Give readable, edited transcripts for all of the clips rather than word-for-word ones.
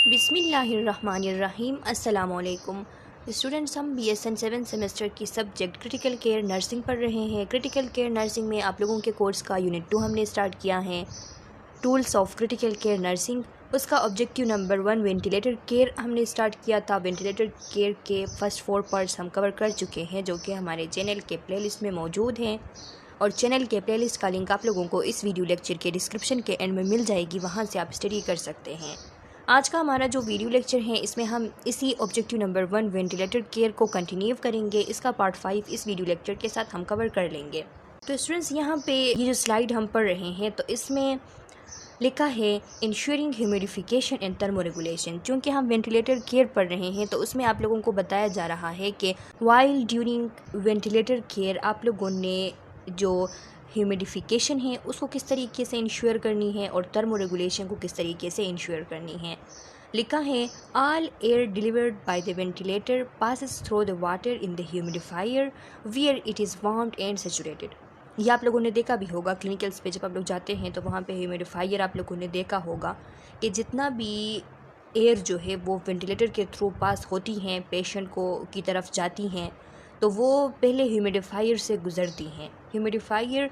बिस्मिल्लाहिर्रहमानिर्रहीम। अस्सलामुअलैकुम स्टूडेंट्स, हम BSN 7 सेमेस्टर की सब्जेक्ट क्रिटिकल केयर नर्सिंग पढ़ रहे हैं। क्रिटिकल केयर नर्सिंग में आप लोगों के कोर्स का यूनिट 2 हमने स्टार्ट किया है, tools of critical care nursing. उसका ऑब्जेक्टिव नंबर 1 वेंटिलेटर केयर हमने स्टार्ट किया था। वेंटिलेटर केयर के फर्स्ट 4 पार्ट्स हम कवर कर चुके हैं, जो कि हमारे चैनल के प्लेलिस्ट में मौजूद हैं, और चैनल के प्लेलिस्ट का लिंक आप लोगों को इस वीडियो लेक्चर के डिस्क्रिप्शन के एंड में मिल जाएगी, वहाँ से आप स्टडी कर सकते हैं। आज का हमारा जो वीडियो लेक्चर है, इसमें हम इसी ऑब्जेक्टिव नंबर 1 वेंटिलेटर केयर को कंटिन्यू करेंगे। इसका पार्ट 5 इस वीडियो लेक्चर के साथ हम कवर कर लेंगे। तो स्टूडेंट्स, यहाँ पे ये जो स्लाइड हम पढ़ रहे हैं, तो इसमें लिखा है ensuring humidification and thermo regulation. चूँकि हम वेंटिलेटर केयर पढ़ रहे हैं, तो उसमें आप लोगों को बताया जा रहा है कि वाइल ड्यूरिंग वेंटिलेटर केयर आप लोगों ने जो ह्यूमिडिफिकेशन है उसको किस तरीके से इंश्योर करनी है और थर्मो रेगुलेशन को किस तरीके से इंश्योर करनी है। लिखा है all air delivered by the ventilator passes through the water in the humidifier wear it is warmed and saturated. ये आप लोगों ने देखा भी होगा क्लिनिकल्स पे, जब आप लोग जाते हैं तो वहाँ पे ह्यूमिडिफायर आप लोगों ने देखा होगा कि जितना भी एयर जो है वो वेंटिलेटर के थ्रू पास होती हैं, पेशेंट को की तरफ जाती हैं, तो वो पहले ह्यूमिडिफायर से गुज़रती हैं। ह्यूमिडिफायर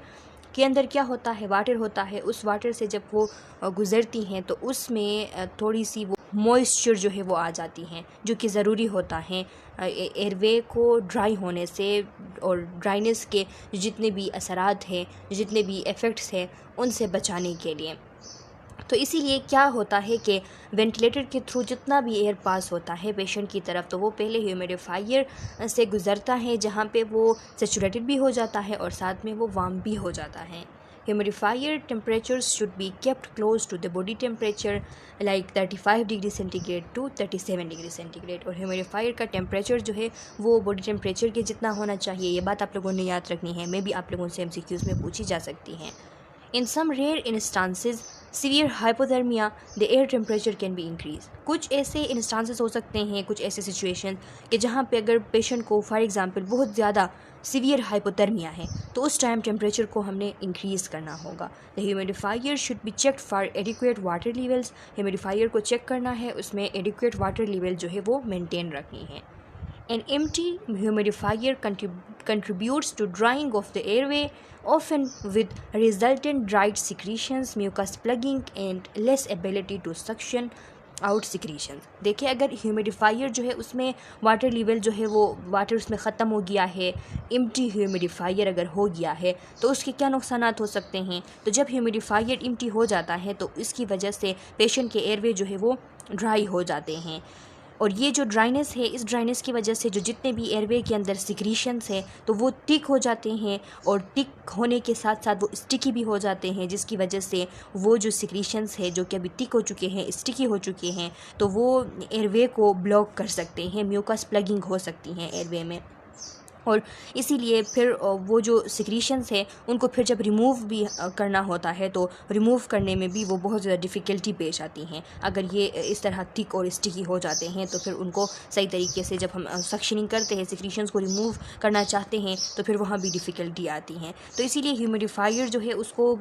के अंदर क्या होता है, वाटर होता है। उस वाटर से जब वो गुज़रती हैं तो उसमें थोड़ी सी वो मॉइस्चर जो है वो आ जाती हैं, जो कि ज़रूरी होता है एयरवे को ड्राई होने से और ड्राइनेस के जितने भी असरात हैं, जितने भी इफ़ेक्ट्स हैं, उनसे बचाने के लिए। तो इसीलिए क्या होता है कि वेंटिलेटर के थ्रू जितना भी एयर पास होता है पेशेंट की तरफ, तो वो पहले ह्यूमिडिफायर से गुज़रता है, जहाँ पे वो सैचुरेटेड भी हो जाता है और साथ में वो वार्म भी हो जाता है। Humidifier temperatures should be kept close to the body temperature like 35 degree centigrade to 37 degree centigrade. और ह्यूमिडिफायर का टेम्परेचर जो है वो बॉडी टेम्परेचर के जितना होना चाहिए। ये बात आप लोगों ने याद रखनी है, मैं भी आप लोगों से MCQs में पूछी जा सकती हैं। In some rare instances, severe hypothermia, the air temperature can be increased। कुछ ऐसे इंस्टांसेस हो सकते हैं, कुछ ऐसे सिचुएशन कि जहाँ पे अगर पेशेंट को फॉर एग्जांपल बहुत ज़्यादा सीवियर हाइपोथर्मिया है, तो उस टाइम टेम्परेचर को हमने इंक्रीज़ करना होगा। The humidifier should be checked for adequate water levels. Humidifier को चेक करना है, उसमें एडिक्वेट वाटर लेवल जो है वो मेंटेन रखनी है। An empty humidifier contributes to drying of the airway, often with resultant dried secretions, mucus plugging, and less ability to suction out secretions। देखिए, अगर ह्यूमिडिफायर जो है उसमें वाटर लेवल जो है वो वाटर उसमें ख़त्म हो गया है, एम्प्टी ह्यूमिडिफायर अगर हो गया है, तो उसके क्या नुकसानात हो सकते हैं। तो जब ह्यूमिडिफायर एम्प्टी हो जाता है तो इसकी वजह से पेशेंट के एयरवे जो है वो ड्राई हो जाते हैं, और ये जो ड्राइनेस है, इस ड्राइनेस की वजह से जो जितने भी एयरवे के अंदर सिक्रीशंस हैं तो वो थिक हो जाते हैं, और थिक होने के साथ साथ वो स्टिकी भी हो जाते हैं, जिसकी वजह से वो जो सिक्रीशंस है जो कि अभी थिक हो चुके हैं, स्टिकी हो चुके हैं, तो वो एयरवे को ब्लॉक कर सकते हैं, म्यूकस प्लगिंग हो सकती हैं एयरवे में। और इसीलिए फिर वो जो सिक्रीशंस है उनको फिर जब रिमूव भी करना होता है, तो रिमूव करने में भी वो बहुत ज़्यादा डिफ़िकल्टी पेश आती हैं। अगर ये इस तरह थिक और स्टिकी हो जाते हैं, तो फिर उनको सही तरीके से जब हम सक्शनिंग करते हैं, सिक्रीशंस को रिमूव करना चाहते हैं, तो फिर वहाँ भी डिफ़िकल्टी आती हैं। तो इसीलिए ह्यूमिडिफायर जो है उसको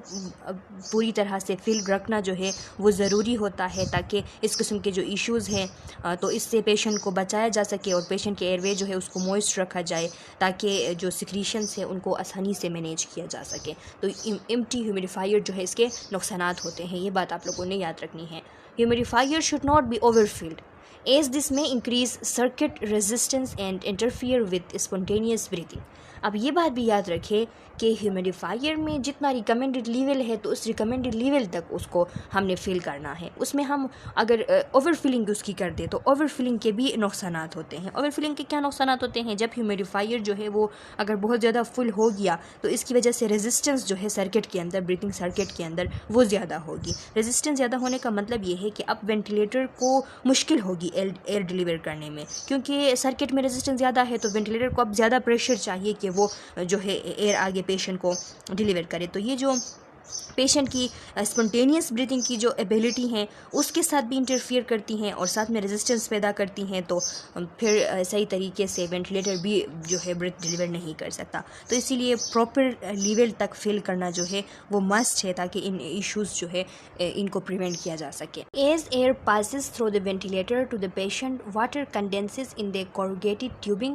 पूरी तरह से फिल रखना जो है वो ज़रूरी होता है, ताकि इस किस्म के जो इश्यूज़ हैं तो इससे पेशेंट को बचाया जा सके और पेशेंट के एयरवे जो है उसको मॉइस्ट रखा जाए, ताकि जो सिक्रीशंस हैं उनको आसानी से मैनेज किया जा सके। तो एम्प्टी ह्यूमिडिफायर जो है इसके नुकसानात होते हैं, ये बात आप लोगों ने याद रखनी है। Humidifier should not be overfilled as this may increase circuit resistance and interfere with spontaneous breathing. अब ये बात भी याद रखें कि ह्यूमिडिफायर में जितना रिकमेंडेड लेवल है, तो उस रिकमेंडेड लेवल तक उसको हमने फिल करना है। उसमें हम अगर ओवर फिलिंग उसकी कर दे, तो ओवर फिलिंग के भी नुकसानात होते हैं। ओवर फिलिंग के क्या नुकसानात होते हैं, जब ह्यूमिडिफायर जो है वो अगर बहुत ज़्यादा फुल हो गया, तो इसकी वजह से रेजिस्टेंस जो है सर्किट के अंदर, ब्रीथिंग सर्किट के अंदर, वो ज़्यादा होगी। रेजिस्टेंस ज़्यादा होने का मतलब ये है कि अब वेंटिलेटर को मुश्किल होगी एयर डिलीवर करने में, क्योंकि सर्किट में रेजिस्टेंस ज़्यादा है, तो वेंटिलेटर को अब ज़्यादा प्रेशर चाहिए कि वो जो है एयर आगे पेशेंट को डिलीवर करे। तो ये जो पेशेंट की स्पॉन्टेनियस ब्रीथिंग की जो एबिलिटी हैं उसके साथ भी इंटरफियर करती हैं और साथ में रेजिस्टेंस पैदा करती हैं, तो फिर सही तरीके से वेंटिलेटर भी जो है ब्रेथ डिलीवर नहीं कर सकता। तो इसीलिए प्रॉपर लेवल तक फिल करना जो है वो मस्ट है, ताकि इन इश्यूज़ जो है इनको प्रिवेंट किया जा सके। As air passes through the ventilator to the patient, water condenses in the corrugated tubing.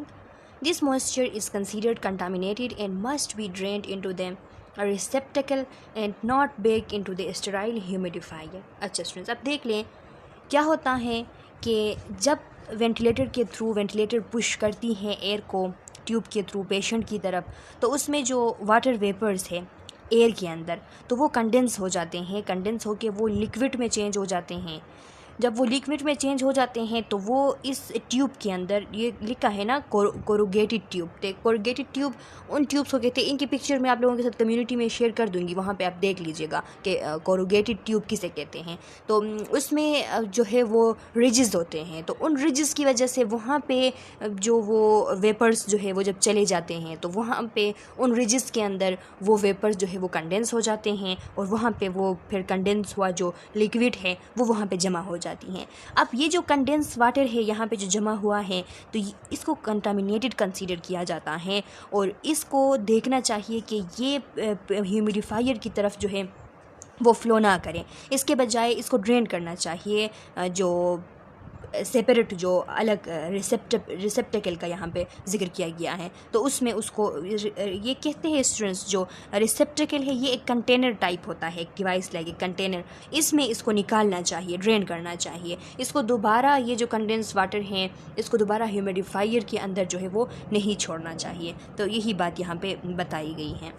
This moisture is considered contaminated and must be drained into them a receptacle and not baked into the sterile humidifier. अच्छा students, अब देख लें क्या होता है कि जब ventilator के थ्रू वेंटिलेटर पुश करती हैं एयर को ट्यूब के थ्रू पेशेंट की तरफ, तो उसमें जो वाटर वेपर्स है एयर के अंदर, तो वो कंडेंस हो जाते हैं, कंडेंस होके वो लिक्विड में चेंज हो जाते हैं। जब वो लिक्विड में चेंज हो जाते हैं तो वो इस ट्यूब के अंदर, ये लिखा है ना कोरुगेटेड ट्यूब, तो कोरुगेटेड ट्यूब उन ट्यूब्स को कहते हैं। इनकी पिक्चर मैं आप लोगों के साथ कम्युनिटी में शेयर कर दूंगी, वहाँ पे आप देख लीजिएगा कि कोरुगेटेड ट्यूब किसे कहते हैं। तो उसमें जो है वो रिजेस होते हैं, तो उन रिजेस की वजह से वहाँ पे जो वो वेपर्स जो है वो जब चले जाते हैं तो वहाँ पे उन रिजेस के अंदर वो वेपर्स जो है वो कंडेंस हो जाते हैं और वहाँ पे वो फिर कंडेंस हुआ जो लिक्विड है वो वहाँ पे जमा हो जाती हैं। अब ये जो कंडेंस वाटर है यहाँ पे जो जमा हुआ है, तो इसको कंटामिनेटेड कंसीडर किया जाता है और इसको देखना चाहिए कि ये ह्यूमिडिफायर की तरफ जो है वो फ़्लो ना करें, इसके बजाय इसको ड्रेन करना चाहिए। जो सेपरेट जो अलग रिसेप्टेकल का यहाँ पे जिक्र किया गया है, तो उसमें उसको ये कहते हैं स्टूडेंट्स, जो रिसेप्टेकल है ये एक कंटेनर टाइप होता है, एक डिवाइस लाइक एक कंटेनर, इसमें इसको निकालना चाहिए, ड्रेन करना चाहिए। इसको दोबारा ये जो कंडेंस वाटर हैं इसको दोबारा ह्यूमिडिफायर के अंदर जो है वो नहीं छोड़ना चाहिए। तो यही बात यहाँ पे बताई गई है।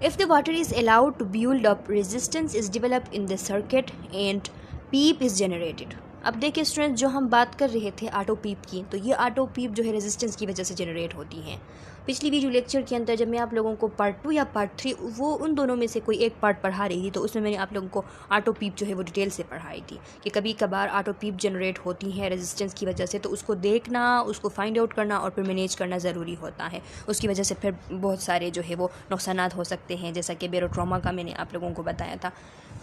If the water is allowed to build up, resistance is developed in the circuit and PEEP is generated. अब देखिए स्टूडेंट्स, जो हम बात कर रहे थे ऑटो पीप की, तो ये ऑटो पीप जो है रेजिस्टेंस की वजह से जनरेट होती हैं। पिछली वीडियो लेक्चर के अंदर जब मैं आप लोगों को पार्ट 2 या पार्ट 3 वो उन दोनों में से कोई एक पार्ट पढ़ा रही थी, तो उसमें मैंने आप लोगों को ऑटो पीप जो है वो डिटेल से पढ़ाई थी कि कभी कभार ऑटो पीप जनरेट होती है रेजिस्टेंस की वजह से, तो उसको देखना, उसको फाइंड आउट करना और फिर मैनेज करना ज़रूरी होता है। उसकी वजह से फिर बहुत सारे जो है वो नुकसानात हो सकते हैं, जैसा कि बेरोट्रोमा का मैंने आप लोगों को बताया था।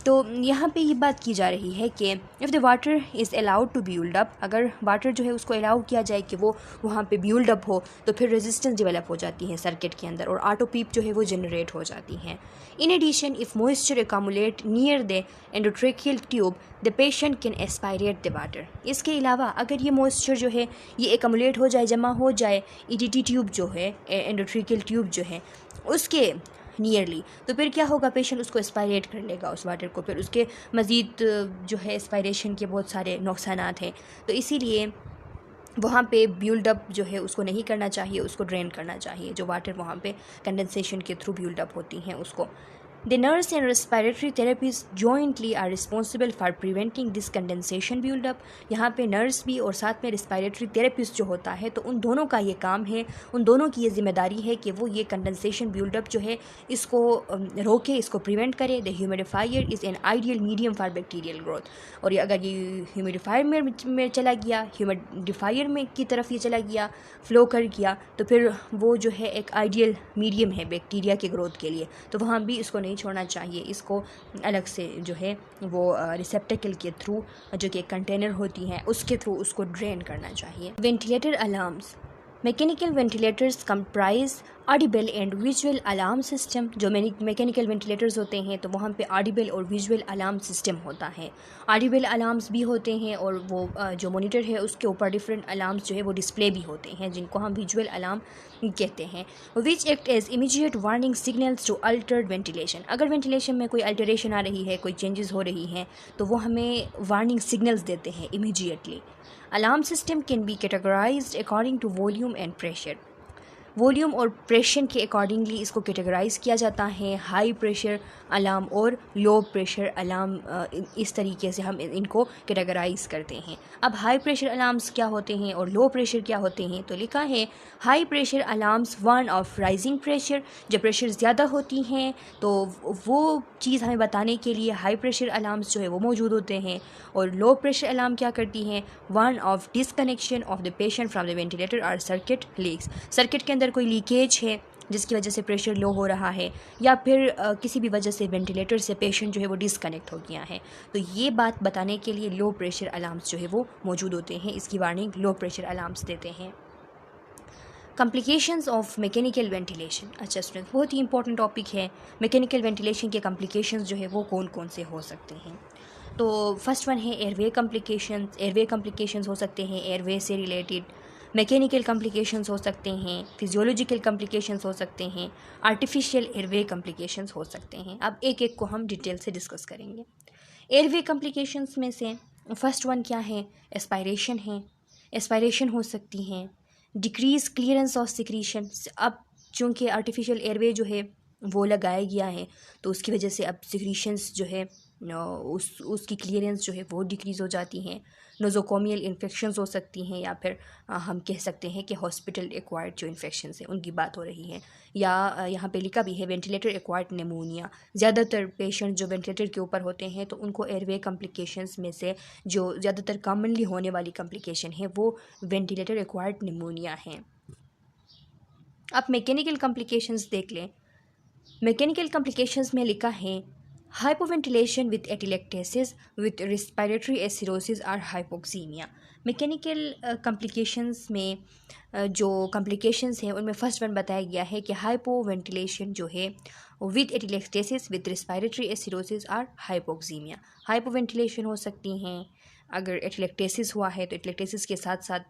तो यहाँ पे ये बात की जा रही है कि if the water is allowed to build up, अगर वाटर जो है उसको अलाउ किया जाए कि वो वहाँ पे बिल्ड अप हो, तो फिर रेजिस्टेंस डेवलप हो जाती है सर्किट के अंदर और ऑटो पीप जो है वो जनरेट हो जाती हैं। In addition, if moisture accumulate near the endotracheal tube, the patient can aspirate the water. इसके अलावा अगर ये मॉइस्चर जो है ये एकमुलेट हो जाए, जमा हो जाए ईडीटी ट्यूब जो है, एंडोट्रेकियल ट्यूब जो है उसके नियरली, तो फिर क्या होगा, पेशेंट उसको एस्पायरेट कर लेगा उस वाटर को, फिर उसके मज़ीद जो है एस्पायरेशन के बहुत सारे नुकसानात हैं। तो इसीलिए वहाँ पे बिल्डअप जो है उसको नहीं करना चाहिए, उसको ड्रेन करना चाहिए। जो वाटर वहाँ पे कंडेंसेशन के थ्रू बिल्डअप होती हैं उसको। The nurse and respiratory therapists jointly are responsible for preventing this condensation build-up। यहाँ पे नर्स भी और साथ में रिस्पायरेटरी थेरेपिस्ट जो होता है, तो उन दोनों का ये काम है, उन दोनों की ये जिम्मेदारी है कि वो ये कंडेंसेशन बिल्डअप जो है इसको रोके, इसको प्रिवेंट करे। The humidifier is an ideal medium for bacterial growth. और ये अगर ये ह्यूमिडिफायर में चला गया, ह्यूमिडिफायर में की तरफ ये चला गया, फ्लो कर गया, तो फिर वो जो है एक आइडियल मीडियम है बैक्टीरिया के ग्रोथ के लिए, तो वहाँ भी इसको नहीं छोड़ना चाहिए। इसको अलग से जो है वो रिसेप्टेकल के थ्रू, जो कि कंटेनर होती हैं, उसके थ्रू उसको ड्रेन करना चाहिए। Ventilator alarms. Mechanical ventilators comprise Audible and visual alarm system. जो मैकेनिकल वेंटिलेटर्स होते हैं तो वहाँ पे ऑडिबल और विजुअल अलार्म सिस्टम होता है। ऑडिबल अलार्म्स भी होते हैं और वो जो मॉनिटर है उसके ऊपर डिफरेंट अलार्म्स जो है वो डिस्प्ले भी होते हैं, जिनको हम विजुअल अलार्म कहते हैं। Which act as immediate warning signals to altered ventilation. अगर वेंटिलेशन में कोई अल्टरेशन आ रही है, कोई चेंजेस हो रही हैं, तो वो हमें वार्निंग सिग्नल्स देते हैं immediately. Alarm system can be categorized according to volume and pressure. Volume और प्रेशर के अकॉर्डिंगली इसको कैटेगराइज किया जाता है। हाई प्रेशर अलार्म और लो प्रेशर अलार्म, इस तरीके से हम इनको कैटेगराइज करते हैं। अब हाई प्रेशर अलार्म्स क्या होते हैं और लो प्रेशर क्या होते हैं, तो लिखा है high pressure alarms warn of rising pressure. जब प्रेशर ज़्यादा होती हैं तो वो चीज़ हमें बताने के लिए हाई प्रेशर अलार्म्स जो है वो मौजूद होते हैं। और लो प्रेशर अलार्म क्या करती हैं, warn of disconnection of the patient from the ventilator और सर्किट लीक्स। सर्किट के अंदर कोई लीकेज है, जिसकी वजह से प्रेशर लो हो रहा है, या फिर किसी भी वजह से वेंटिलेटर से पेशेंट जो है वो डिसकनेक्ट हो गया है, तो ये बात बताने के लिए लो प्रेशर अलार्म्स जो है वो मौजूद होते हैं। इसकी वार्निंग लो प्रेशर अलार्म्स देते हैं। Complications of mechanical ventilation. अच्छा स्टूडेंट्स, बहुत ही इंपॉर्टेंट टॉपिक है। मैकेनिकल वेंटिलेशन के कॉम्प्लिकेशंस जो है वो कौन कौन से हो सकते हैं। तो फर्स्ट वन है एयरवे कॉम्प्लिकेशंस। एयरवे कॉम्प्लिकेशंस हो सकते हैं एयरवे से रिलेटेड, मैकेनिकल कॉम्प्लिकेशंस हो सकते हैं, फिजियोलॉजिकल कॉम्प्लिकेशंस हो सकते हैं, आर्टिफिशियल एयरवे कॉम्प्लिकेशंस हो सकते हैं। अब एक एक को हम डिटेल से डिस्कस करेंगे। एयरवे कॉम्प्लिकेशंस में से फर्स्ट वन क्या है, एस्पायरेशन है। एस्पायरेशन हो सकती हैं, डिक्रीज क्लियरेंस ऑफ सिक्रीशन। अब चूँकि आर्टिफिशियल एयरवे जो है वो लगाया गया है, तो उसकी वजह से अब सिक्रीशंस जो है उसकी क्लियरेंस जो है वो डिक्रीज़ हो जाती हैं। नोज़ोकोमियल इन्फेक्शंस हो सकती हैं, या फिर हम कह सकते हैं कि हॉस्पिटल एक्वायर्ड जो इन्फेक्शंस हैं उनकी बात हो रही है। या यहाँ पे लिखा भी है वेंटिलेटर एक्वायर्ड निमोनिया। ज़्यादातर पेशेंट जो वेंटिलेटर के ऊपर होते हैं तो उनको एयरवे कॉम्प्लिकेशंस में से जो ज़्यादातर कॉमनली होने वाली कॉम्प्लिकेशन है वो वेंटिलेटर एक्वायर्ड निमोनिया है। अब मैकेनिकल कॉम्प्लिकेशंस देख लें। मैकेनिकल कॉम्प्लिकेशंस में लिखा है हाइपोवेंटिलेशन विथ एटिलेक्टेसिस विथ रेस्पिरेटरी एसिरोसिस और हाइपोक्सीमिया। मैकेनिकल कॉम्प्लिकेशंस में जो कॉम्प्लिकेशंस हैं उनमें फर्स्ट वन बताया गया है कि हाइपोवेंटिलेशन जो है विथ एटिलेक्टेसिस विथ रेस्पिरेटरी एसिरोसिस और हाइपोक्सीमिया। हाइपोवेंटिलेशन हो सकती हैं, अगर एटिलेक्टेसिस हुआ है तो एटिलेक्टेसिस के साथ साथ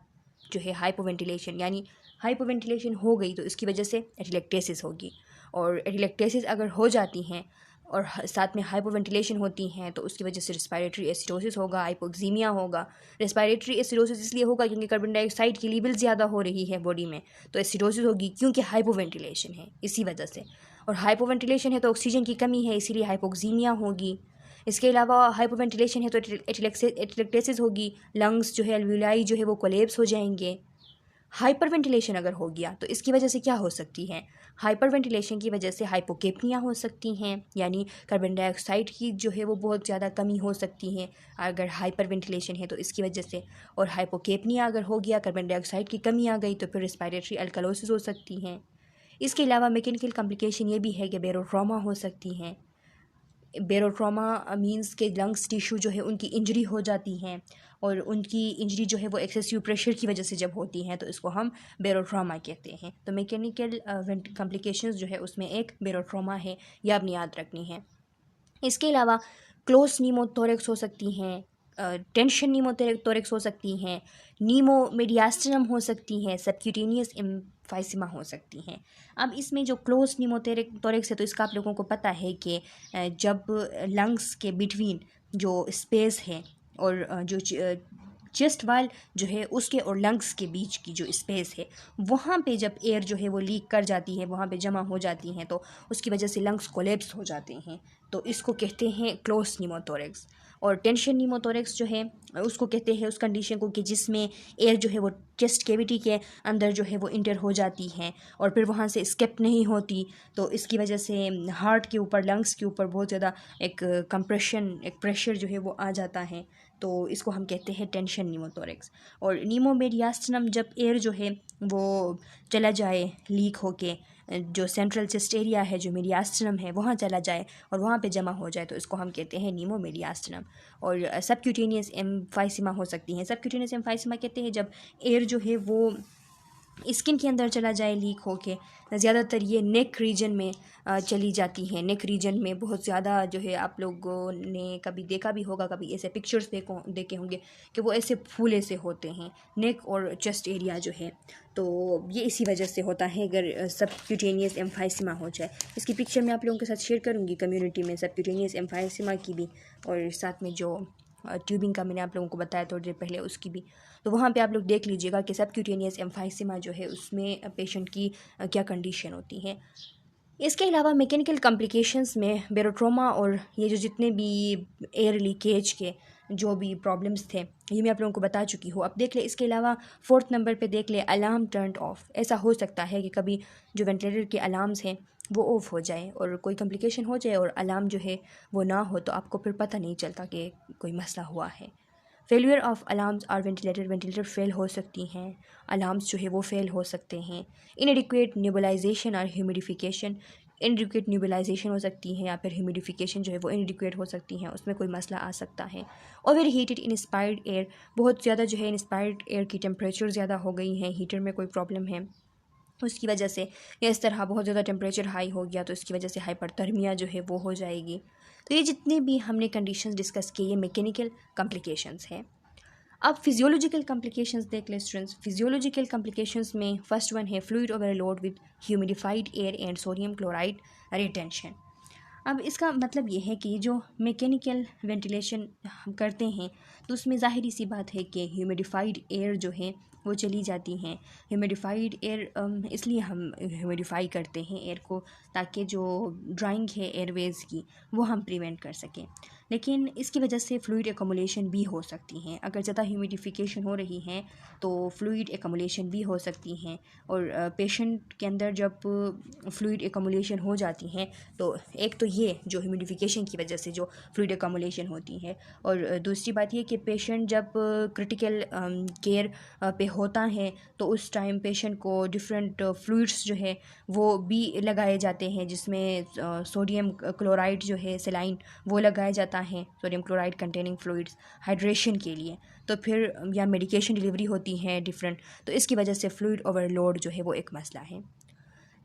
जो है हाइपोवेंटिलेशन, यानी हाइपोवेंटिलेशन हो गई तो इसकी वजह से एटिलेक्टेसिस होगी, और एटिलेक्टेसिस अगर हो जाती हैं और साथ में हाइपोवेंटिलेशन होती हैं तो उसकी वजह से रेस्पिरेटरी एसिडोसिस होगा, हाइपोक्सीमिया होगा। रेस्पिरेटरी एसिडोसिस इसलिए होगा क्योंकि कार्बन डाइऑक्साइड की लेवल ज़्यादा हो रही है बॉडी में, तो एसिडोसिस होगी क्योंकि हाइपोवेंटिलेशन है इसी वजह से, और हाइपोवेंटिलेशन है तो ऑक्सीजन की कमी है इसीलिए हाइपोक्सीमिया होगी। इसके अलावा हाइपोवेंटिलेशन है तो एटिलेक्टेसिस होगी, लंग्स जो है अल्वियोलाई जो है वो कोलैप्स हो जाएंगे। हाइपरवेंटिलेशन अगर हो गया तो इसकी वजह से क्या हो सकती है, हाइपरवेंटिलेशन की वजह से हाइपोकेपनिया हो सकती हैं, यानी कार्बन डाइऑक्साइड की जो है वो बहुत ज़्यादा कमी हो सकती है अगर हाइपरवेंटिलेशन है तो इसकी वजह से। और हाइपोकेपनिया अगर हो गया, कार्बन डाइऑक्साइड की कमी आ गई, तो फिर रेस्पिरेटरी अल्कलोसिस हो सकती हैं। इसके अलावा मैकेनिकल कॉम्प्लिकेशन ये भी है कि बेरोट्रॉमा हो सकती हैं। बेरोट्रॉमा मींस के लंग्स टिश्यू जो है उनकी इंजरी हो जाती हैं, और उनकी इंजरी जो है वो एक्सेसिव प्रेशर की वजह से जब होती हैं तो इसको हम बेरोट्रॉमा कहते हैं। तो मैकेनिकल कॉम्प्लिकेशंस जो है उसमें एक बेरोट्रॉमा है, यह आपने याद रखनी है। इसके अलावा क्लोज नीमोथोरेक्स हो सकती हैं, टेंशन नीमोथोरेक्स हो सकती हैं, नीमोमेडियास्टिनम हो सकती हैं, सबक्यूटेनियस एम्फाइसिमा हो सकती हैं। अब इसमें जो क्लोज नीमोथोरेक्स है तो इसका आप लोगों को पता है कि जब लंग्स के बिटवीन जो स्पेस है और जो चेस्ट वाल जो है उसके और लंग्स के बीच की जो स्पेस है वहाँ पे जब एयर जो है वो लीक कर जाती है, वहाँ पे जमा हो जाती हैं, तो उसकी वजह से लंग्स कोलैप्स हो जाते हैं, तो इसको कहते हैं क्लोज नीमोथोरेक्स। और टेंशन नीमोथोरेक्स जो है उसको कहते हैं उस कंडीशन को कि जिसमें एयर जो है वो चेस्ट कैविटी के अंदर जो है वो इंटर हो जाती है और फिर वहाँ से स्केप नहीं होती, तो इसकी वजह से हार्ट के ऊपर, लंग्स के ऊपर बहुत ज़्यादा एक कंप्रेशन, एक प्रेशर जो है वो आ जाता है, तो इसको हम कहते हैं टेंशन नीमोथोरेक्स। और नीमोमेडियास्टिनम जब एयर जो है वो चला जाए लीक होके, जो सेंट्रल चेस्ट एरिया है जो मीडियास्टिनम है वहाँ चला जाए और वहाँ पे जमा हो जाए, तो इसको हम कहते हैं नीमोमेडियास्टिनम। और सबक्यूटेनियस एम्फाइसिमा हो सकती हैं। सबक्यूटेनियस एम्फाइसिमा कहते हैं जब एयर जो है वो स्किन के अंदर चला जाए लीक होके। ज़्यादातर ये नेक रीजन में चली जाती हैं। नेक रीजन में बहुत ज़्यादा जो है, आप लोगों ने कभी देखा भी होगा, कभी ऐसे पिक्चर्स देखे होंगे कि वो ऐसे फूले से होते हैं नेक और चेस्ट एरिया जो है, तो ये इसी वजह से होता है अगर सबक्यूटेनियस एम्फाइसिमा हो जाए। इसकी पिक्चर मैं आप लोगों के साथ शेयर करूँगी कम्युनिटी में, सबक्यूटेनियस एम्फाइसिमा की भी, और साथ में जो ट्यूबिंग का मैंने आप लोगों को बताया थोड़ी देर पहले उसकी भी, तो वहाँ पे आप लोग देख लीजिएगा कि सबक्यूटेनियस एम्फाइसिमा जो है उसमें पेशेंट की क्या कंडीशन होती है। इसके अलावा मैकेनिकल कॉम्प्लिकेशंस में बेरोट्रोमा और ये जो जितने भी एयर लीकेज के जो भी प्रॉब्लम्स थे ये मैं आप लोगों को बता चुकी हूँ। अब देख ले, इसके अलावा 4th नंबर पे देख ले अलार्म टर्न ऑफ। ऐसा हो सकता है कि कभी जो वेंटिलेटर के अलार्म्स हैं वो ऑफ हो जाए और कोई कॉम्प्लिकेशन हो जाए और अलार्म जो है वो ना हो, तो आपको फिर पता नहीं चलता कि कोई मसला हुआ है। फेलियर ऑफ अलार्म्स और वेंटिलेटर फेल हो सकती हैं, अलार्म्स जो है वो फेल हो सकते हैं। इनएडिक्वेट न्यूबलाइजेशन और ह्यूमिडिफिकेशन, इनएडिक्वेट न्यूबलाइजेशन हो सकती है या फिर ह्यूमिडिफिकेशन जो है वो इनएडिक्वेट हो सकती है, उसमें कोई मसला आ सकता है। ओवर हीटेड इंस्पायर्ड एयर, बहुत ज़्यादा जो है इंस्पायर्ड एयर की टेम्परेचर ज़्यादा हो गई है, हीटर में कोई प्रॉब्लम है उसकी वजह से, या इस तरह बहुत ज़्यादा टेम्परेचर हाई हो गया तो इसकी वजह से हाइपरथर्मिया जो है वो हो जाएगी। तो ये जितने भी हमने कंडीशंस डिस्कस किए ये मैकेनिकल कॉम्प्लिकेशंस हैं। अब फिजियोलॉजिकल कॉम्प्लिकेशंस देख लें स्टूडेंट्स। फिजियोलॉजिकल कॉम्प्लिकेशंस में फर्स्ट वन है fluid overload with humidified air and sodium chloride retention. अब इसका मतलब ये है कि जो मैकेनिकल वेंटिलेशन हम करते हैं तो उसमें ज़ाहिरी सी बात है कि ह्यूमिडिफाइड एयर जो है वो चली जाती हैं। ह्यूमिडिफाइड एयर इसलिए हम ह्यूमिडिफाई करते हैं एयर को, ताकि जो ड्राइंग है एयरवेज़ की वो हम प्रिवेंट कर सकें। लेकिन इसकी वजह से फ्लूइड एकमुलेशन भी हो सकती हैं। अगर ज़्यादा ह्यूमिडिफिकेशन हो रही है तो फ्लूइड एकमुलेशन भी हो सकती हैं। और पेशेंट के अंदर जब फ्लूइड एकमुलेशन हो जाती हैं तो एक तो ये जो ह्यूमिडिफिकेशन की वजह से जो फ्लूइड एकमुलेशन होती है, और दूसरी बात ये कि पेशेंट जब क्रिटिकल केयर पे होता है तो उस टाइम पेशेंट को डिफरेंट फ्लूइड्स जो है वो भी लगाए जाते हैं, जिसमें सोडियम क्लोराइड जो है सेलाइन वो लगाया जाता है, sodium chloride containing fluids hydration के लिए। तो फिर या मेडिकेशन डिलीवरी होती है डिफरेंट, तो इसकी वजह से फ्लूइड ओवरलोड जो है वो एक मसला है।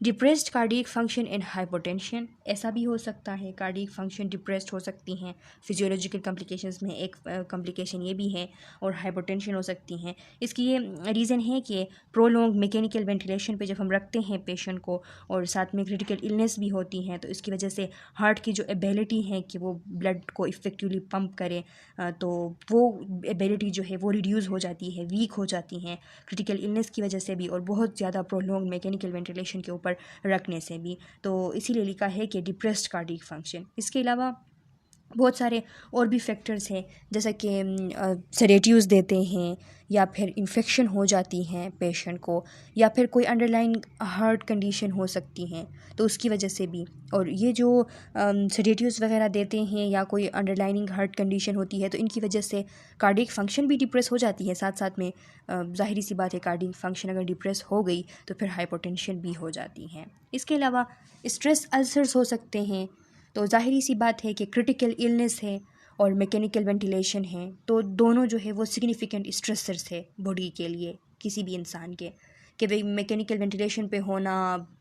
Depressed cardiac function and hypotension, ऐसा भी हो सकता है, कार्डियक फंक्शन डिप्रेस्ड हो सकती हैं। फिजियोलॉजिकल कॉम्प्लिकेशंस में एक कॉम्प्लिकेशन ये भी है, और हाइपोटेंशन हो सकती हैं। इसकी ये रीज़न है कि प्रोलॉन्ग मैकेनिकल वेंटिलेशन पे जब हम रखते हैं पेशेंट को, और साथ में क्रिटिकल इलनेस भी होती हैं, तो इसकी वजह से हार्ट की जो एबिलिटी है कि वो ब्लड को इफ़ेक्टिवली पंप करे, तो वो एबिलिटी जो है वो रिड्यूस हो जाती है, वीक हो जाती हैं क्रिटिकल इलनेस की वजह से भी, और बहुत ज़्यादा प्रोलॉन्ग मैकेनिकल वेंटिलेशन के ऊपर रखने से भी। तो इसीलिए लिखा है कि डिप्रेस्ड कार्डियक फंक्शन। इसके अलावा बहुत सारे और भी फैक्टर्स हैं, जैसा कि सेडेटिव्स देते हैं, या फिर इन्फेक्शन हो जाती हैं पेशेंट को, या फिर कोई अंडरलाइन हार्ट कंडीशन हो सकती हैं तो उसकी वजह से भी। और ये जो सेडेटिव्स वगैरह देते हैं या कोई अंडरलाइनिंग हार्ट कंडीशन होती है तो इनकी वजह से कार्डियक फंक्शन भी डिप्रेस हो जाती है। साथ साथ में ज़ाहिरी सी बात है कार्डियक फंक्शन अगर डिप्रेस हो गई तो फिर हाइपोटेंशन भी हो जाती है। इसके अलावा स्ट्रेस अल्सर्स हो सकते हैं। तो ज़ाहिरी सी बात है कि क्रिटिकल इलनेस है और मैकेनिकल वेंटिलेशन है, तो दोनों जो है वो सिग्निफिकेंट स्ट्रेसर्स है बॉडी के लिए किसी भी इंसान के। कि भाई मैकेनिकल वेंटिलेशन पे होना,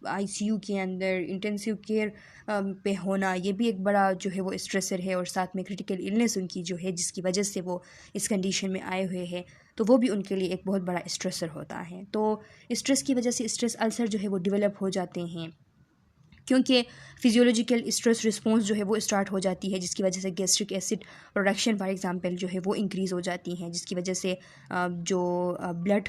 आईसीयू के अंदर इंटेंसिव केयर पे होना, ये भी एक बड़ा जो है वो स्ट्रेसर है, और साथ में क्रिटिकल इलनेस उनकी जो है जिसकी वजह से वो इस कंडीशन में आए हुए हैं, तो वो भी उनके लिए एक बहुत बड़ा स्ट्रेसर होता है। तो स्ट्रेस की वजह से स्ट्रेस अल्सर जो है वो डेवलप हो जाते हैं, क्योंकि फिजियोलॉजिकल स्ट्रेस रिस्पॉन्स जो है वो स्टार्ट हो जाती है, जिसकी वजह से gastric acid production for example जो है वो इंक्रीज़ हो जाती हैं, जिसकी वजह से जो ब्लड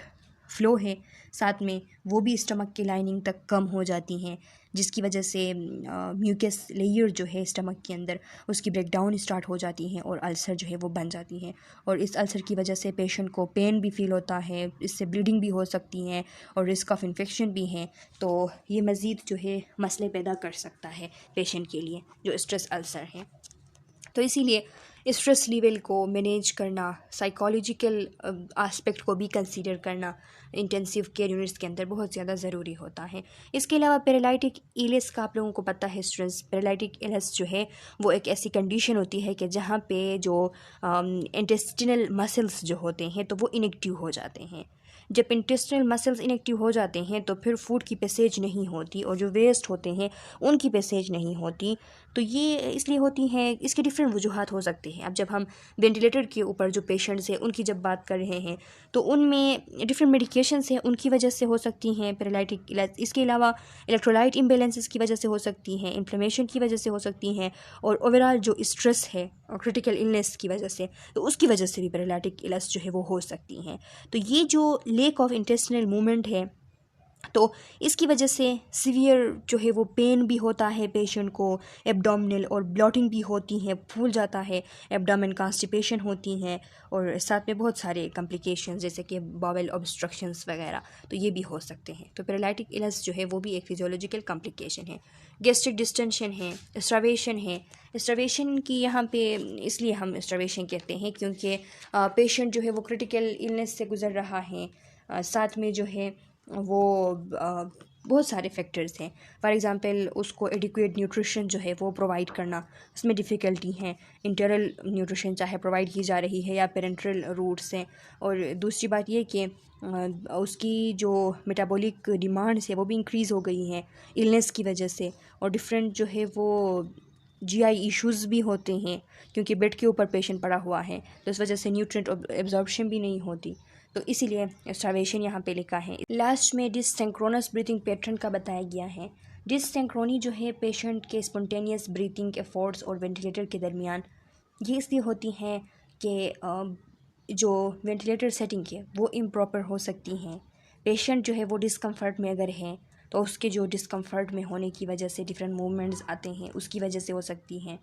फ़्लो है साथ में वो भी स्टमक की लाइनिंग तक कम हो जाती हैं, जिसकी वजह से म्यूकस लेयर जो है स्टमक के अंदर उसकी ब्रेकडाउन स्टार्ट हो जाती हैं और अल्सर जो है वो बन जाती हैं। और इस अल्सर की वजह से पेशेंट को पेन भी फील होता है, इससे ब्लीडिंग भी हो सकती हैं और रिस्क ऑफ इन्फेक्शन भी है। तो ये मज़ीद जो है मसले पैदा कर सकता है पेशेंट के लिए जो स्ट्रेस अल्सर है। तो इसीलिए स्ट्रेस लेवल को मैनेज करना, साइकोलॉजिकल एस्पेक्ट को भी कंसीडर करना इंटेंसिव केयर यूनिट्स के अंदर बहुत ज़्यादा ज़रूरी होता है। इसके अलावा पैरालिटिक इलनेस का आप लोगों को पता है स्टूडेंट्स, पैरालिटिक इलनेस जो है वो एक ऐसी कंडीशन होती है कि जहाँ पे जो इंटेस्टिनल मसल्स जो होते हैं तो वो इनएक्टिव हो जाते हैं। जब इंटेस्टिनल मसल्स इनएक्टिव हो जाते हैं तो फिर फूड की पैसेज नहीं होती, और जो वेस्ट होते हैं उनकी पैसेज नहीं होती। तो ये इसलिए होती हैं, इसके डिफरेंट वजूहात हो सकते हैं। अब जब हम वेंटिलेटर के ऊपर जो पेशेंट्स हैं उनकी जब बात कर रहे हैं तो उनमें डिफरेंट मेडिकेशंस हैं, उनकी वजह से हो सकती हैं पैरालिटिक इलनेस। इसके अलावा इलेक्ट्रोलाइट इम्बैलेंसेस की वजह से हो सकती हैं, इन्फ्लेमेशन की वजह से हो सकती हैं, और ओवरऑल जो स्ट्रेस है और क्रिटिकल इलनेस की वजह से, तो उसकी वजह से भी पैरालिटिक इलनेस जो है वो हो सकती हैं। तो ये जो लेक ऑफ इंटेस्टिनल मूवमेंट है तो इसकी वजह से सीवियर जो है वो पेन भी होता है पेशेंट को, एब्डोमिनल और ब्लॉटिंग भी होती है, फूल जाता है, एब्डोमेन कॉन्स्टिपेशन होती हैं, और साथ में बहुत सारे कॉम्प्लिकेशंस जैसे कि बावेल ऑब्स्ट्रक्शंस वगैरह, तो ये भी हो सकते हैं। तो पैरालिटिक इलनेस जो है वो भी एक फिजियोलॉजिकल कॉम्प्लिकेशन है। गैस्ट्रिक डिस्टेंशन है, स्टार्वेशन है। स्टार्वेशन की यहाँ पे इसलिए हम स्टार्वेशन कहते हैं क्योंकि पेशेंट जो है वो क्रिटिकल इलनेस से गुज़र रहा है, साथ में जो है वो बहुत सारे फैक्टर्स हैं। फॉर एग्ज़ाम्पल उसको एडिक्वेट न्यूट्रिशन जो है वो प्रोवाइड करना, उसमें डिफ़िकल्टी है। इंटरल न्यूट्रिशन चाहे प्रोवाइड की जा रही है या पेरेंट्रल रूट से। और दूसरी बात ये कि उसकी जो मेटाबॉलिक डिमांड्स है वो भी इंक्रीज़ हो गई हैं इलनेस की वजह से, और डिफरेंट जो है वो जीआई इश्यूज़ भी होते हैं क्योंकि बेड के ऊपर पेशेंट पड़ा हुआ है, तो इस वजह से न्यूट्रिएंट एब्जॉर्प्शन भी नहीं होती, तो इसीलिए स्टार्वेशन यहाँ पे लिखा है। लास्ट में डिससिंक्रोनस ब्रीथिंग पैटर्न का बताया गया है। डिससिंक्रोनी जो है पेशेंट के स्पॉन्टेनियस ब्रीथिंग एफर्ट्स और वेंटिलेटर के दरमियान ये इसलिए होती हैं कि जो वेंटिलेटर सेटिंग है वो इम्प्रॉपर हो सकती हैं। पेशेंट जो है वो डिस्कम्फर्ट में अगर है तो उसके जो डिस्कम्फर्ट में होने की वजह से डिफरेंट मूवमेंट्स आते हैं, उसकी वजह से हो सकती हैं।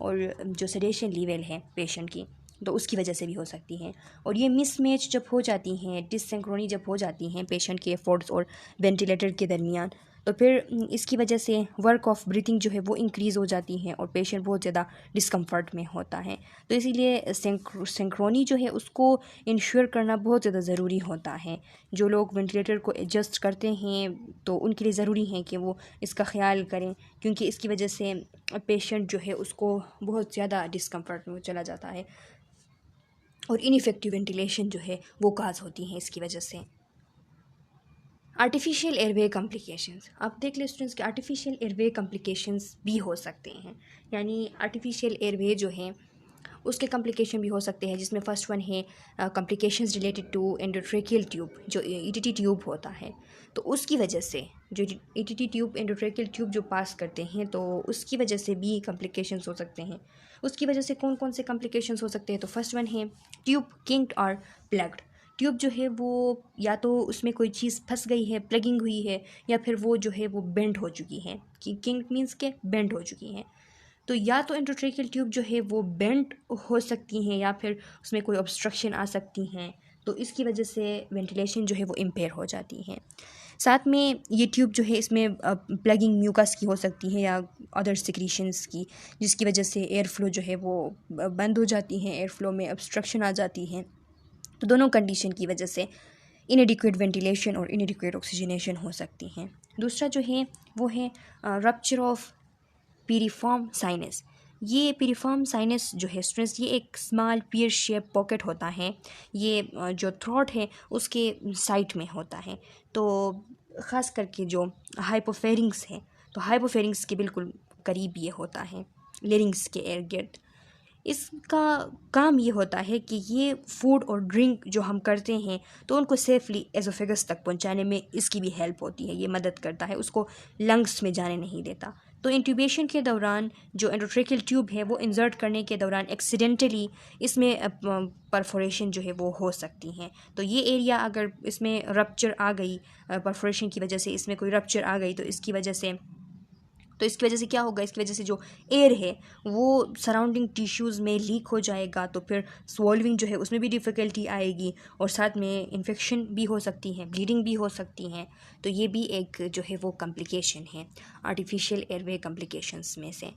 और जो सेडेशन लेवल है पेशेंट की तो उसकी वजह से भी हो सकती हैं। और ये मिसमैच जब हो जाती हैं, डिससिंक्रोनी जब हो जाती हैं पेशेंट के एफर्ट्स और वेंटिलेटर के दरमियान, तो फिर इसकी वजह से वर्क ऑफ ब्रीथिंग जो है वो इंक्रीज़ हो जाती है और पेशेंट बहुत ज़्यादा डिस्कम्फर्ट में होता है। तो इसीलिए सिंक्रोनी जो है उसको इंश्योर करना बहुत ज़्यादा ज़रूरी होता है। जो लोग वेंटिलेटर को एडजस्ट करते हैं तो उनके लिए ज़रूरी है कि वो इसका ख्याल करें, क्योंकि इसकी वजह से पेशेंट जो है उसको बहुत ज़्यादा डिस्कम्फर्ट में चला जाता है और इनइफेक्टिव वेंटिलेशन जो है वो काज होती हैं इसकी वजह से। आर्टिफिशियल एयरवे कॉम्प्लिकेशंस, आप देख लें स्टूडेंट्स कि आर्टिफिशियल एयरवे कॉम्प्लिकेशंस भी हो सकते हैं। यानी आर्टिफिशियल एयरवे जो है उसके कॉम्प्लिकेशन भी हो सकते हैं, जिसमें फ़र्स्ट वन है complications related to endotracheal tube, जो ईटीटी ट्यूब होता है। तो उसकी वजह से जो ईटीटी ट्यूब एंडोट्रेकियल ट्यूब जो पास करते हैं तो उसकी वजह से भी कॉम्प्लिकेशंस हो सकते हैं। उसकी वजह से कौन कौन से कॉम्प्लिकेशंस हो सकते हैं, तो फर्स्ट वन है ट्यूब किंक्ड और प्लग्ड। ट्यूब जो है वो या तो उसमें कोई चीज़ फंस गई है, प्लगिंग हुई है, या फिर वो जो है वो बेंड हो चुकी है। कि किंग मीन्स के बेंड हो चुकी हैं। तो या तो एंडोट्रेकियल ट्यूब जो है वो बेंड हो सकती हैं या फिर उसमें कोई ऑब्स्ट्रक्शन आ सकती हैं, तो इसकी वजह से वेंटिलेशन जो है वो इम्पेयर हो जाती है। साथ में ये ट्यूब जो है इसमें प्लगिंग म्यूकस की हो सकती है या अदर सिक्रीशंस की, जिसकी वजह से एयर फ्लो जो है वो बंद हो जाती हैं, एयर फ्लो में ऑब्स्ट्रक्शन आ जाती है। तो दोनों कंडीशन की वजह से इनएडिक्वेट वेंटिलेशन और इनएडिक्वेट ऑक्सीजनेशन हो सकती हैं। दूसरा जो है वो है रप्चर ऑफ पीरिफॉर्म साइनस। ये पीरिफॉर्म साइनस जो है स्टूडेंट्स, ये एक स्मॉल पियर शेप पॉकेट होता है। ये जो थ्रोट है उसके साइड में होता है। तो ख़ास करके जो हाइपोफेरिंग्स है, तो हाइपोफेरिंग्स के बिल्कुल करीब ये होता है, लेरिंग्स के इर्द गिर्द। इसका काम ये होता है कि ये फूड और ड्रिंक जो हम करते हैं तो उनको सेफली एजोफेगस तक पहुंचाने में इसकी भी हेल्प होती है, ये मदद करता है, उसको लंग्स में जाने नहीं देता। तो इंट्यूबेशन के दौरान जो एंडोट्रेकियल ट्यूब है वो इंसर्ट करने के दौरान एक्सीडेंटली इसमें परफोरेशन जो है वो हो सकती हैं। तो ये एरिया अगर इसमें रप्चर आ गई, परफोरेशन की वजह से इसमें कोई रप्चर आ गई, तो इसकी वजह से क्या होगा, इसकी वजह से जो एयर है वो सराउंडिंग टिश्यूज़ में लीक हो जाएगा, तो फिर स्वॉल्विंग जो है उसमें भी डिफ़िकल्टी आएगी और साथ में इन्फेक्शन भी हो सकती हैं, ब्लीडिंग भी हो सकती हैं। तो ये भी एक जो है वो कॉम्प्लिकेशन है आर्टिफिशियल एयरवे कॉम्प्लिकेशंस में से।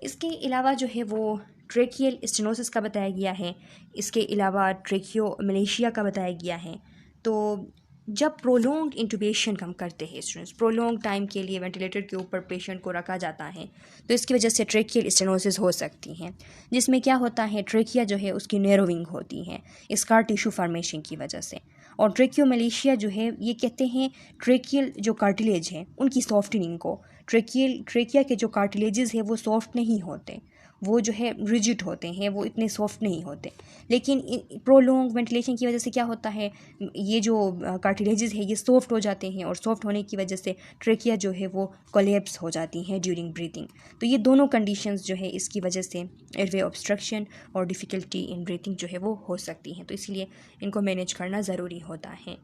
इसके अलावा जो है वो ट्रेकियल स्टेनोसिस का बताया गया है। इसके अलावा ट्रेकियोमलेशिया का बताया गया है। तो जब प्रोलॉन्ग इंटुबेशन हम करते हैं स्टूडेंट्स, प्रोलॉन्ग टाइम के लिए वेंटिलेटर के ऊपर पेशेंट को रखा जाता है, तो इसकी वजह से ट्रेकियल स्टेनोसिस हो सकती हैं, जिसमें क्या होता है ट्रेकिया जो है उसकी नैरोविंग होती है स्कार टिश्यू फार्मेशन की वजह से। और ट्रेकियोमलेशिया जो है ये कहते हैं ट्रेकियल जो कार्टिलेज हैं उनकी सॉफ्टनिंग को। ट्रेकिया के जो कार्टिलेजेस हैं वो सॉफ्ट नहीं होते, वो जो है रिजिड होते हैं, वो इतने सॉफ्ट नहीं होते। लेकिन प्रोलॉन्ग वेंटिलेशन की वजह से क्या होता है, ये जो कार्टिलेजेस है ये सॉफ्ट हो जाते हैं और सॉफ्ट होने की वजह से ट्रेकिया जो है वो कोलैप्स हो जाती हैं ड्यूरिंग ब्रीथिंग। तो ये दोनों कंडीशंस जो है इसकी वजह से एयरवे ऑब्स्ट्रक्शन और डिफ़िकल्टी इन ब्रीथिंग जो है वो हो सकती हैं, तो इसलिए इनको मैनेज करना ज़रूरी होता है।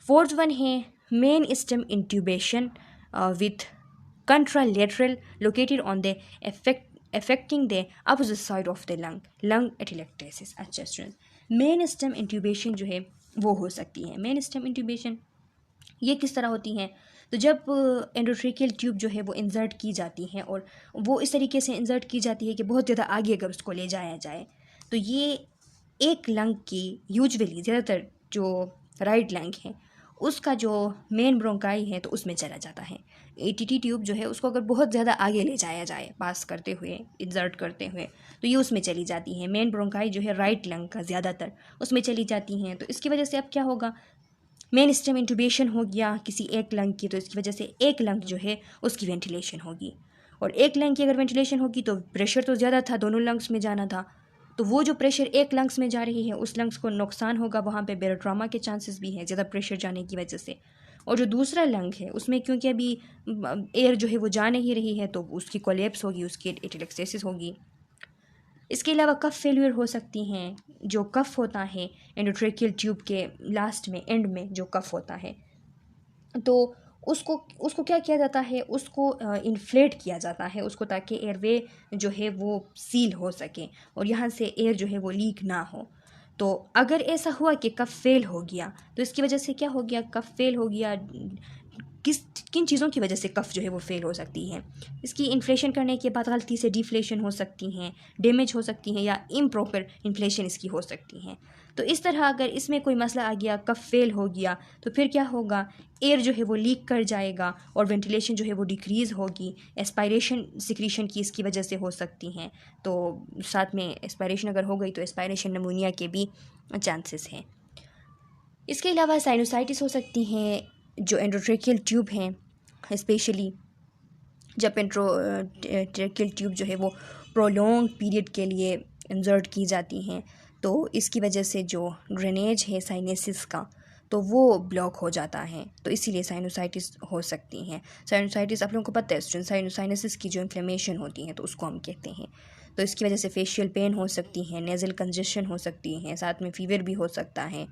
फोर्थ वन है main stem intubation with contralateral located on the affecting the opposite side of the lung atelectasis। अच्छा स्टूडेंट, मेन स्टेम इंट्यूबेशन जो है वो हो सकती है। मेन स्टेम इंट्यूबेशन ये किस तरह होती हैं? तो जब एंडोट्रेकियल ट्यूब जो है वो इंसर्ट की जाती हैं और वो इस तरीके से इंसर्ट की जाती है कि बहुत ज़्यादा आगे अगर उसको ले जाया जाए तो ये एक लंग की यूजुअली ज़्यादातर जो राइट लंग है उसका जो मेन ब्रोंकाई है तो उसमें चला जाता है। एटीटी ट्यूब जो है उसको अगर बहुत ज़्यादा आगे ले जाया जाए पास करते हुए, इंसर्ट करते हुए, तो ये उसमें चली जाती है। मेन ब्रोंकाई जो है राइट लंग का ज़्यादातर उसमें चली जाती हैं। तो इसकी वजह से अब क्या होगा, मेन स्टेम इंट्यूबेशन हो गया किसी एक लंग की, तो इसकी वजह से एक लंग जो है उसकी वेंटिलेशन होगी। और एक लंग की अगर वेंटिलेशन होगी तो प्रेशर तो ज़्यादा था, दोनों लंग्स में जाना था, तो वो जो प्रेशर एक लंग्स में जा रही है उस लंग्स को नुकसान होगा, वहाँ पे बेरोट्रामा के चांसेस भी हैं ज़्यादा प्रेशर जाने की वजह से। और जो दूसरा लंग है उसमें क्योंकि अभी एयर जो है वो जा नहीं रही है तो उसकी कोलैप्स होगी, उसकी एटेलेक्सेसिस होगी। इसके अलावा कफ फेल्यूर हो सकती हैं। जो कफ होता है एंडोट्रेकियल ट्यूब के लास्ट में, एंड में जो कफ होता है, तो उसको क्या किया जाता है, उसको इन्फ्लेट किया जाता है उसको, ताकि एयरवे जो है वो सील हो सके और यहाँ से एयर जो है वो लीक ना हो। तो अगर ऐसा हुआ कि कफ फेल हो गया तो इसकी वजह से क्या हो गया, कफ फेल हो गया, किन चीज़ों की वजह से कफ जो है वो फेल हो सकती है। इसकी इन्फ्लेशन करने के बाद गलती से डिफ्लेशन हो सकती हैं, डैमेज हो सकती हैं, या इम्प्रॉपर इन्फ्लेशन इसकी हो सकती हैं। तो इस तरह अगर इसमें कोई मसला आ गया, कफ फेल हो गया, तो फिर क्या होगा, एयर जो है वो लीक कर जाएगा और वेंटिलेशन जो है वो डिक्रीज़ होगी। एस्पायरेशन सिक्रीशन की इसकी वजह से हो सकती हैं। तो साथ में एस्पायरेशन अगर हो गई तो एस्पायरेशन निमोनिया के भी चांसेस हैं। इसके अलावा साइनोसाइटिस हो सकती हैं। जो एंडोट्रेकियल ट्यूब हैं स्पेशली जब एंडोट्रेकियल ट्यूब जो है वो प्रोलॉन्ग पीरियड के लिए इंसर्ट की जाती हैं तो इसकी वजह से जो ड्रेनेज है साइनेसिस का तो वो ब्लॉक हो जाता है, तो इसीलिए साइनोसाइटिस हो सकती हैं। साइनोसाइटिस आप लोगों को पता है स्टूडेंट, साइनोसाइनस की जो इन्फ्लेमेशन होती है तो उसको हम कहते हैं। तो इसकी वजह से फेशियल पेन हो सकती है, नेज़ल कंजेशन हो सकती हैं, साथ में फ़ीवर भी हो सकता है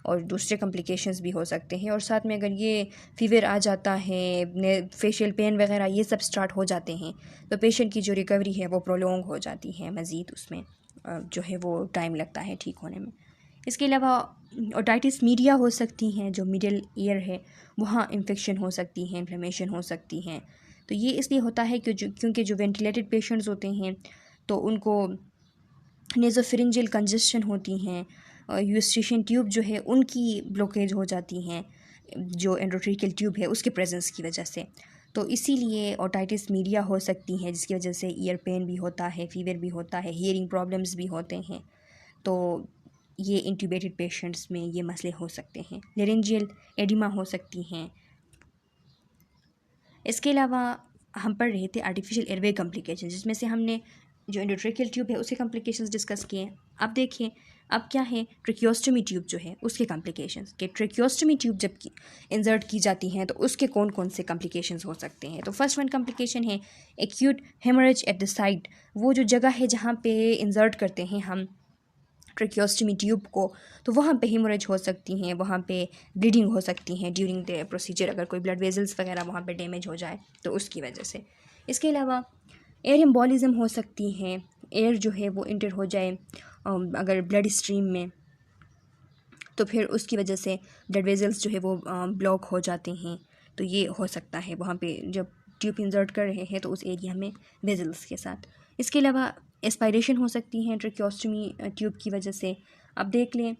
और दूसरे कॉम्प्लिकेशंस भी हो सकते हैं। और साथ में अगर ये फ़ीवर आ जाता है, फेशियल पेन वगैरह ये सब स्टार्ट हो जाते हैं तो पेशेंट की जो रिकवरी है वो प्रोलॉन्ग हो जाती है, मज़ीद उसमें जो है वो टाइम लगता है ठीक होने में। इसके अलावा ओटाइटिस मीडिया हो सकती हैं, जो मिडिल ईयर है वहाँ इन्फेक्शन हो सकती है, इन्फ्लेमेशन हो सकती हैं। तो ये इसलिए होता है क्योंकि जो वेंटिलेटेड पेशेंट्स होते हैं तो उनको नेज़ोफिरिंजियल कंजेशन होती हैं, यूस्ट्रेशन ट्यूब जो है उनकी ब्लॉकेज हो जाती हैं जो एंडोट्रेकियल ट्यूब है उसके प्रेजेंस की वजह से। तो इसीलिए ओटाइटिस मीडिया हो सकती है जिसकी वजह से ईयर पेन भी होता है, फ़ीवर भी होता है, हियरिंग प्रॉब्लम्स भी होते हैं। तो ये इंट्यूबेटेड पेशेंट्स में ये मसले हो सकते हैं। लेरेंजियल एडिमा हो सकती हैं। इसके अलावा हम पढ़ रहे थे आर्टिफिशियल एयरवे कॉम्प्लिकेशन, जिसमें से हमने जो एंडोट्रेकियल ट्यूब है उसके कॉम्प्लिकेशंस डिस्कस किए। अब देखिए अब क्या है, ट्रेकियोस्टमी ट्यूब जो है उसके कॉम्प्लिकेशंस के। ट्रेकियोस्टमी ट्यूब जब इंसर्ट की जाती हैं तो उसके कौन कौन से कॉम्प्लिकेशंस हो सकते हैं। तो फर्स्ट वन कॉम्प्लिकेशन है acute haemorrhage at the site. वो जो जगह है जहाँ पे इंसर्ट करते हैं हम ट्रेकियोस्टमी ट्यूब को, तो वहाँ पे हेमोरेज हो सकती हैं, वहाँ पे ब्लीडिंग हो सकती हैं ड्यूरिंग द प्रोसीजर, अगर कोई ब्लड वेजल्स वगैरह वहाँ पे डैमेज हो जाए तो उसकी वजह से। इसके अलावा एयर एम्बोलिज़म हो सकती हैं, एयर जो है वो इंटर हो जाए अगर ब्लड स्ट्रीम में, तो फिर उसकी वजह से ब्लड वेजल्स जो है वो ब्लॉक हो जाते हैं। तो ये हो सकता है वहाँ पे जब ट्यूब इंसर्ट कर रहे हैं तो उस एरिया में वेजल्स के साथ। इसके अलावा एस्पायरेशन हो सकती हैं ट्रेकियोस्टमी ट्यूब की वजह से। अब देख लें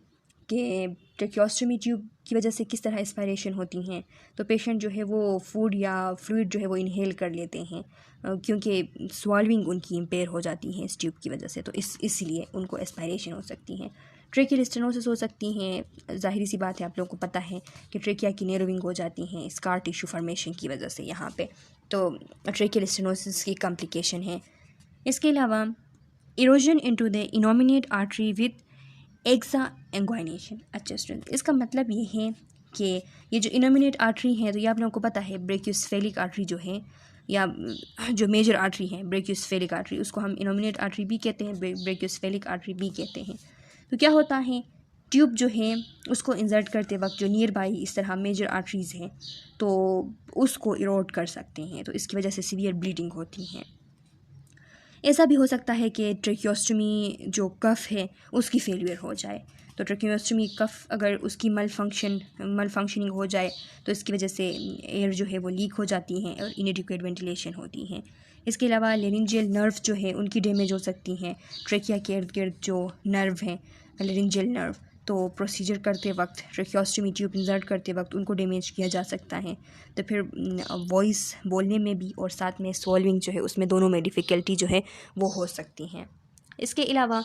कि ट्रेकियोस्टमी ट्यूब की वजह से किस तरह एस्पायरेशन होती हैं। तो पेशेंट जो है वो फूड या फ्लूइड जो है वो इनहेल कर लेते हैं क्योंकि स्वाल्विंग उनकी इम्पेयर हो जाती है इस ट्यूब की वजह से, तो इसलिए उनको एस्पायरेशन हो सकती हैं। ट्रेकियल स्टेनोसिस हो सकती हैं, ज़ाहिरी सी बात है आप लोगों को पता है कि ट्रेकिया की नेरोविंग हो जाती हैं स्कार टिश्यू फॉर्मेशन की वजह से यहाँ पे, तो ट्रेकियल स्टेनोसिस की कॉम्प्लिकेशन है। इसके अलावा erosion into the innominate artery with exsanguination. अच्छा स्टूडेंट, इसका मतलब ये है कि ये जो इनोमिनेट आर्टरी है तो ये आप लोगों को पता है ब्रेकियोस्फेलिक आर्टरी जो है या जो मेजर आर्टरी है ब्रेकियोस्फेलिक आर्टरी, उसको हम इनोमिनेट आर्टरी भी कहते हैं, ब्रेकियोस्फेलिक आर्टरी भी कहते हैं। तो क्या होता है ट्यूब जो है उसको इंसर्ट करते वक्त जो नियर बाई इस तरह मेजर आर्टरीज़ हैं तो उसको इरोड कर सकते हैं, तो इसकी वजह से सीवियर ब्लीडिंग होती है। ऐसा भी हो सकता है कि ट्रेकियोस्टमी जो कफ है उसकी फेलियर हो जाए, तो ट्रेकियोस्टमी कफ अगर उसकी मलफंक्शनिंग हो जाए तो इसकी वजह से एयर जो है वो लीक हो जाती हैं और इनएडिक्वेट वेंटिलेशन होती है। इसके अलावा लेरिंजियल नर्व जो है उनकी डैमेज हो सकती हैं। ट्रेकिया के इर्द गिर्द जो नर्व हैं लेरिंजियल नर्व, तो प्रोसीजर करते वक्त ट्रेकियोस्टमी ट्यूब इंसर्ट करते वक्त उनको डैमेज किया जा सकता है, तो फिर वॉइस बोलने में भी और साथ में सॉल्विंग जो है उसमें दोनों में डिफ़िकल्टी जो है वो हो सकती हैं। इसके अलावा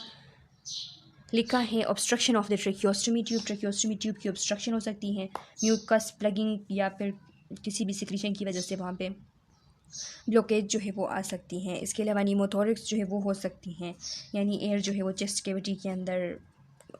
लिखा है obstruction of the tracheostomy tube की ऑब्स्ट्रक्शन हो सकती है, म्यूकस प्लगिंग या फिर किसी भी सिक्रीशन की वजह से वहाँ पे ब्लॉकेज जो है वो आ सकती हैं। इसके अलावा नीमोथोरिक्स जो है वो हो सकती हैं, यानी एयर जो है वो चेस्ट कैविटी के अंदर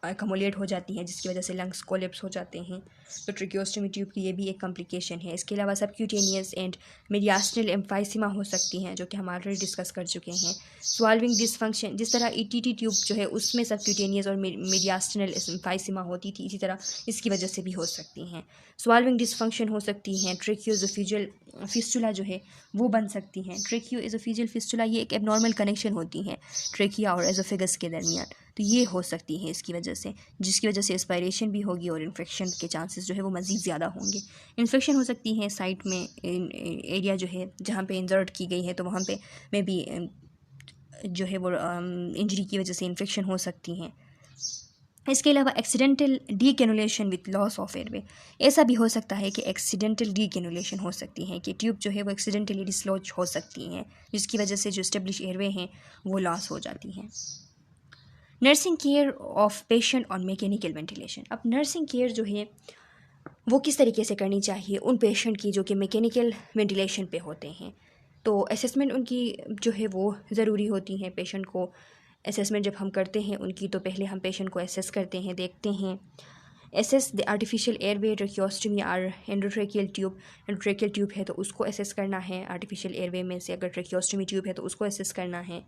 अकोमोलेट हो जाती हैं जिसकी वजह से लंग्स कोलेप्स हो जाते हैं, तो ट्रेकियोस्टमी ट्यूब की ये भी एक कॉम्प्लिकेशन है। इसके अलावा सबक्यूटेनियस एंड मीडियास्टिनल एम्फाइसीमा हो सकती हैं जो कि हम ऑलरेडी डिस्कस कर चुके हैं। स्वाल्विंग डिसफंक्शन, जिस तरह ईटीटी ट्यूब जो है उसमें सबक्यूटेनियस और मीडियास्टिनल एम्फाइसीमा होती थी, इसी तरह इसकी वजह से भी हो सकती हैं। स्वाल्विंग डिसफंक्शन हो सकती हैं। ट्रेकियोजोफिजियल फिस्टुला जो है वो बन सकती हैं। ट्रेकियो एजोफिजियल फिस्टुला ये एक एबनॉर्मल कनेक्शन होती हैं ट्रेकिया और एजोफेगस के दरमियान, तो ये हो सकती है इसकी वजह से, जिसकी वजह से एस्पायरेशन भी होगी और इन्फेक्शन के चांसेस जो है वो मज़ीद ज़्यादा होंगे। इन्फेक्शन हो सकती है साइट में, एरिया जो है जहाँ पे इंसर्ट की गई है तो वहाँ पे में भी जो है वो इंजरी की वजह से इन्फेक्शन हो सकती हैं। इसके अलावा accidental decannulation with loss of airway, ऐसा भी हो सकता है कि एक्सीडेंटल डीकेनुलेशन हो सकती है कि ट्यूब जो है वो एक्सीडेंटली डिसलॉज हो सकती हैं जिसकी वजह से जो एस्टेब्लिश एयरवे हैं वो लॉस हो जाती हैं। Nursing care of patient on mechanical ventilation, अब नर्सिंग केयर जो है वो किस तरीके से करनी चाहिए उन पेशेंट की जो कि मैकेनिकल वेंटिलेशन पे होते हैं, तो असेसमेंट उनकी जो है वो ज़रूरी होती है। पेशेंट को असेसमेंट जब हम करते हैं उनकी, तो पहले हम पेशेंट को असेस करते हैं, देखते हैं assess the artificial airway tracheostomy और एंडोट्रेकियल ट्यूब है तो उसको असेस करना है। आर्टिफिशियल एयरवे में से अगर ट्रेकियोस्टमी ट्यूब है तो उसको असेस करना है,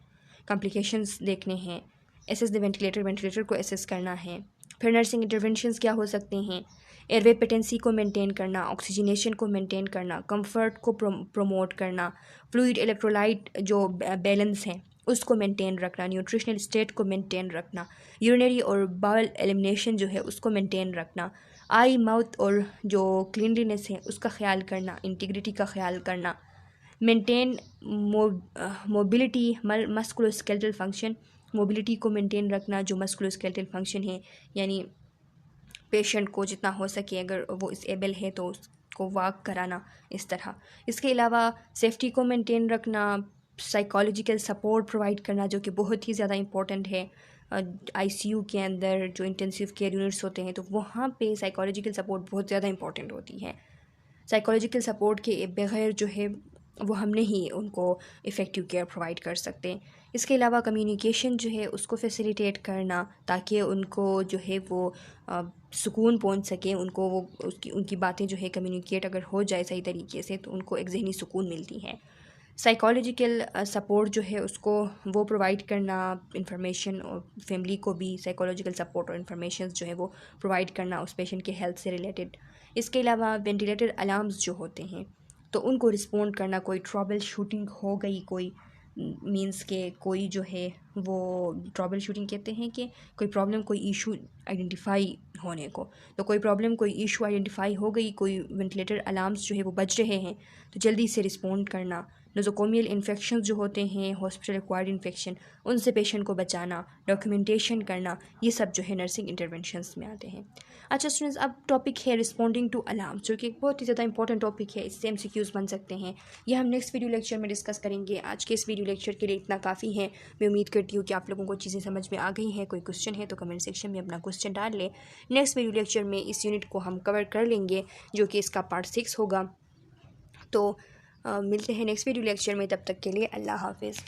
कॉम्प्लिकेशंस देखने हैं, एसेस द वेंटिलेटर को असेस करना है। फिर नर्सिंग इंटरवेंशंस क्या हो सकते हैं, एयरवे पेटेंसी को मेंटेन करना, ऑक्सीजनेशन को मेंटेन करना, कंफर्ट को प्रमोट करना, फ्लूइड इलेक्ट्रोलाइट जो बैलेंस है उसको मेंटेन रखना, न्यूट्रिशनल स्टेट को मेंटेन रखना, यूरिनरी और बाउल एलिमिनेशन जो है उसको मेंटेन रखना, आई माउथ और जो क्लीनलीनेस है उसका ख्याल करना, इंटीग्रिटी का ख्याल करना, maintain mobility musculoskeletal function, mobility को मेंटेन रखना जो मस्कुलोस्केलेटल फंक्शन है, यानी पेशेंट को जितना हो सके अगर वो इसेबल है तो उसको वॉक कराना, इस तरह। इसके अलावा सेफ्टी को मेंटेन रखना, साइकोलॉजिकल सपोर्ट प्रोवाइड करना जो कि बहुत ही ज़्यादा इम्पोर्टेंट है। आईसीयू के अंदर जो इंटेंसिव केयर यूनिट्स होते हैं तो वहाँ पे साइकोलॉजिकल सपोर्ट बहुत ज़्यादा इम्पोर्टेंट होती है। साइकोलॉजिकल सपोर्ट के बगैर जो है वो हम नहीं उनको इफ़ेक्टिव केयर प्रोवाइड कर सकते। इसके अलावा कम्युनिकेशन जो है उसको फैसिलिटेट करना ताकि उनको जो है वो सुकून पहुंच सके, उनको वो उनकी बातें जो है कम्युनिकेट अगर हो जाए सही तरीके से तो उनको एक ज़हनी सुकून मिलती है। साइकोलॉजिकल सपोर्ट जो है उसको वो प्रोवाइड करना, इंफॉर्मेशन और फैमिली को भी साइकोलॉजिकल सपोर्ट और इन्फॉर्मेशन जो है वो प्रोवाइड करना उस पेशेंट के हेल्थ से रिलेटेड। इसके अलावा वेंटिलेटर अलार्म्स जो होते हैं तो उनको रिस्पॉन्ड करना, कोई ट्रबल शूटिंग हो गई, कोई मींस के कोई जो है वो ट्रबल शूटिंग कहते हैं कि कोई प्रॉब्लम कोई इशू आइडेंटिफाई होने को, तो कोई प्रॉब्लम कोई इशू आइडेंटिफाई हो गई, कोई वेंटिलेटर अलार्म्स जो है वो बज रहे हैं तो जल्दी से रिस्पॉन्ड करना। नोज़ोकोमियल इन्फेक्शन जो होते हैं हॉस्पिटल एक्वायर्ड इन्फेक्शन, उनसे पेशेंट को बचाना, डॉक्यूमेंटेशन करना, ये सब जो है नर्सिंग इंटरवेंशंस में आते हैं। अच्छा स्टूडेंट्स, अब टॉपिक है रिस्पॉन्डिंग टू अलार्म जो कि एक बहुत ही ज़्यादा इंपॉर्टेंट टॉपिक है, इससे MCQs बन सकते हैं। यह हम नेक्स्ट वीडियो लेक्चर में डिस्कस करेंगे। आज के इस वीडियो लेक्चर के लिए इतना काफ़ी है। मैं उम्मीद करती हूँ कि आप लोगों को चीज़ें समझ में आ गई हैं। कोई क्वेश्चन है तो कमेंट सेक्शन में अपना क्वेश्चन डाल लें। नेक्स्ट वीडियो लेक्चर में इस यूनिट को हम कवर कर लेंगे जो कि इसका पार्ट 6 होगा। तो मिलते हैं नेक्स्ट वीडियो लेक्चर में, तब तक के लिए अल्लाह हाफिज़।